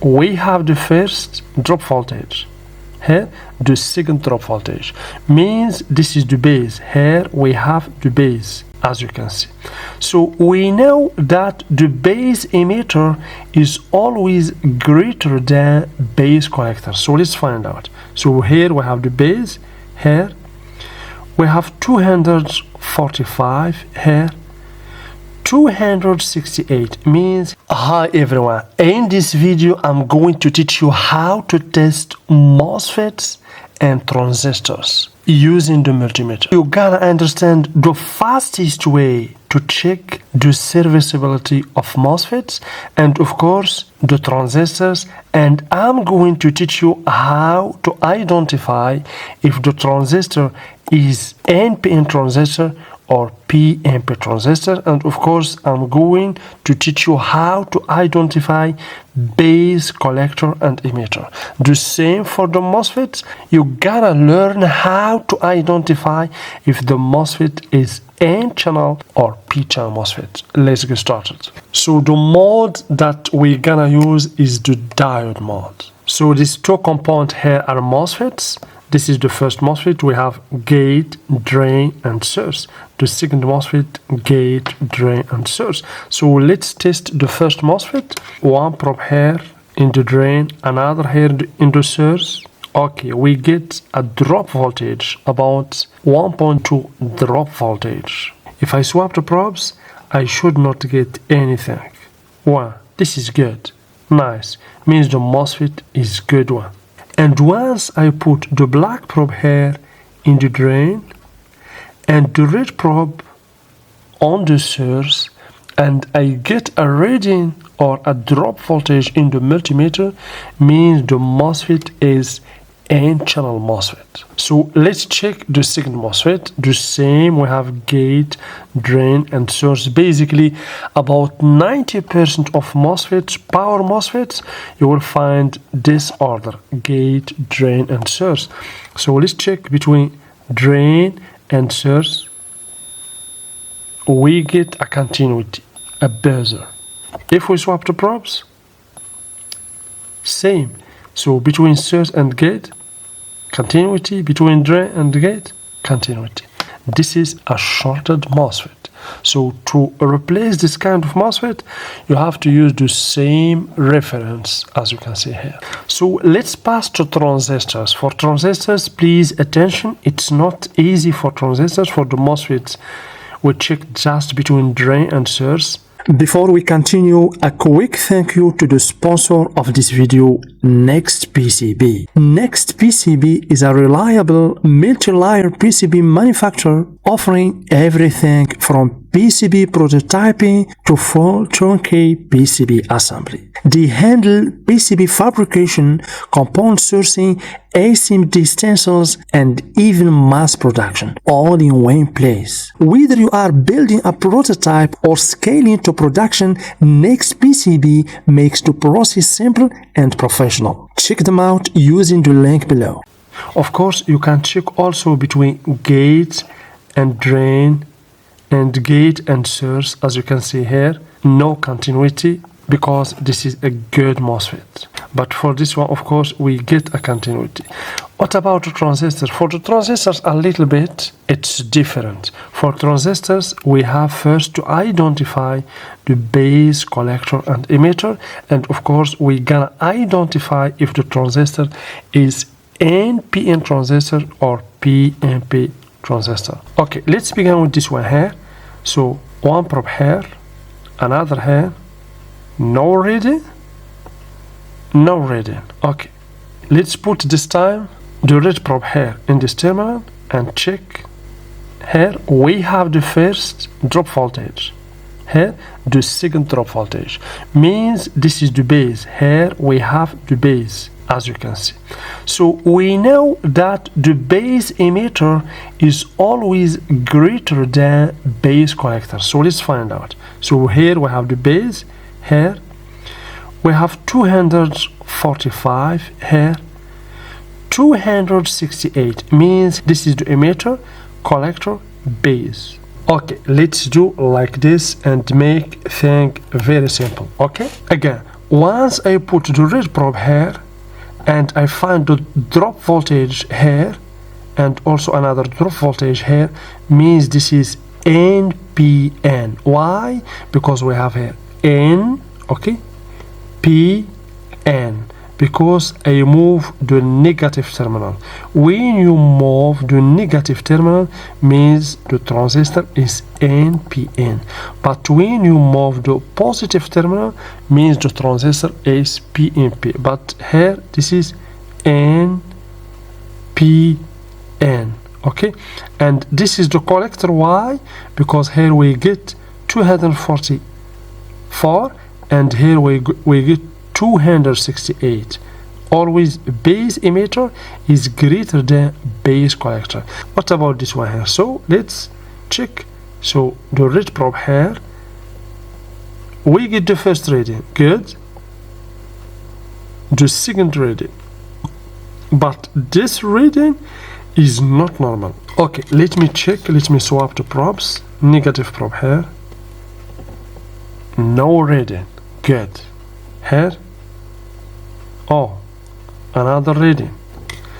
we have the first drop voltage. Here the second drop voltage means this is the base. Here we have the base, as you can see. So we know that the base emitter is always greater than base collector. So let's find out. So here we have the base. Here we have 245. Here 268 means. Hi everyone, in this video I'm going to teach you how to test MOSFETs and transistors using the multimeter. You gotta understand the fastest way to check the serviceability of MOSFETs and of course the transistors, and I'm going to teach you how to identify if the transistor is NPN transistor or PNP transistor, and of course I'm going to teach you how to identify base collector and emitter. The same for the MOSFET. You gotta learn how to identify if the MOSFET is N-channel or P-channel MOSFET. Let's get started. So the mode that we're gonna use is the diode mode. So these two components here are MOSFETs. This is the first MOSFET. We have gate, drain, and source. The second MOSFET, gate, drain, and source. So let's test the first MOSFET. One probe here in the drain, another here in the source. Okay, we get a drop voltage, about 1.2 drop voltage. If I swap the probes, I should not get anything. Wow, this is good. Nice. Means the MOSFET is good one. And once I put the black probe here in the drain and the red probe on the source, and I get a reading or a drop voltage in the multimeter, means the MOSFET is N-channel MOSFET. So let's check the second MOSFET. The same, we have gate, drain, and source. Basically, about 90% of MOSFETs, power MOSFETs, you will find this order: gate, drain, and source. So let's check between drain and source. We get a continuity, a buzzer. If we swap the probes, same. So between source and gate, continuity. Between drain and gate, continuity. This is a shorted MOSFET. So to replace this kind of MOSFET, you have to use the same reference as you can see here. So let's pass to transistors. For transistors, please attention, it's not easy for transistors. For the MOSFETs, we check just between drain and source. Before we continue, a quick thank you to the sponsor of this video, Next PCB. Next PCB is a reliable multi-layer PCB manufacturer offering everything from PCB prototyping to full turnkey PCB assembly. They handle PCB fabrication, component sourcing, ASMD stencils, and even mass production, all in one place. Whether you are building a prototype or scaling to production, Next PCB makes the process simple and professional. Check them out using the link below. Of course, you can check also between gate and drain and gate and source. As you can see here, no continuity because this is a good MOSFET. But for this one, of course, we get a continuity. What about the transistors? For the transistors, a little bit, it's different. For transistors, we have first to identify the base, collector, and emitter. And of course, we're gonna identify if the transistor is NPN transistor or PNP transistor. Okay, let's begin with this one here. So one probe here, another here, no reading, no reading. Okay, let's put this time the red probe here in this terminal and check. Here we have the first drop voltage. Here the second drop voltage means this is the base. Here we have the base, as you can see. So we know that the base emitter is always greater than base collector. So let's find out. So here we have the base. Here we have 245. Here 268 means this is the emitter, collector, base. Okay, let's do like this and make things very simple. Okay, again, once I put the red probe here and I find the drop voltage here and also another drop voltage here, means this is NPN. Why? Because we have here N, okay, PN, because I move the negative terminal. When you move the negative terminal, means the transistor is NPN. But when you move the positive terminal, means the transistor is PNP. But here this is NPN. Okay, and this is the collector. Why? Because here we get 244 and here we get 268. Always base emitter is greater than base collector. What about this one here? So let's check. So the red probe here, we get the first reading, good, the second reading, but this reading is not normal. Okay, let me check, let me swap the probes. Negative probe here, no reading, good. Here, oh, another reading.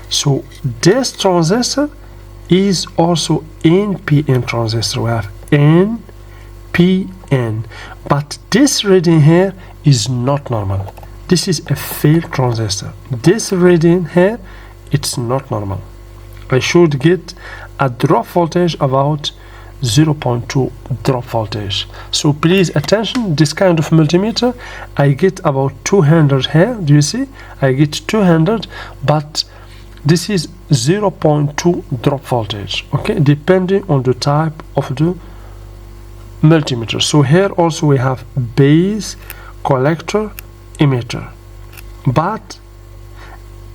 So this transistor is also NPN transistor. We have NPN, but this reading here is not normal. This is a failed transistor. This reading here, it's not normal. I should get a drop voltage about 0.2 drop voltage. So please attention, this kind of multimeter I get about 200 here. Do you see? I get 200, but this is 0.2 drop voltage, okay, depending on the type of the multimeter. So here also we have base, collector, emitter, but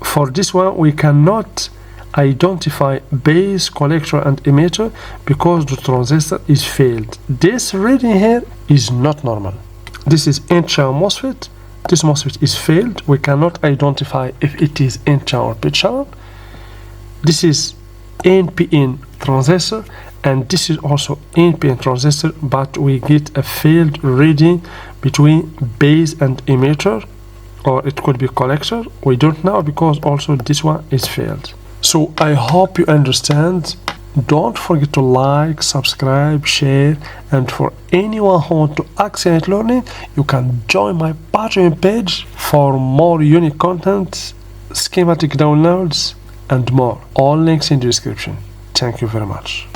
for this one we cannot identify base, collector and emitter because the transistor is failed. This reading here is not normal. This is N-channel MOSFET. This MOSFET is failed. We cannot identify if it is N-channel or P-channel. This is NPN transistor and this is also NPN transistor, but we get a failed reading between base and emitter, or it could be collector. We don't know because also this one is failed. So I hope you understand. Don't forget to like, subscribe, share, and for anyone who wants to accelerate learning, you can join my Patreon page for more unique content, schematic downloads, and more. All links in the description. Thank you very much.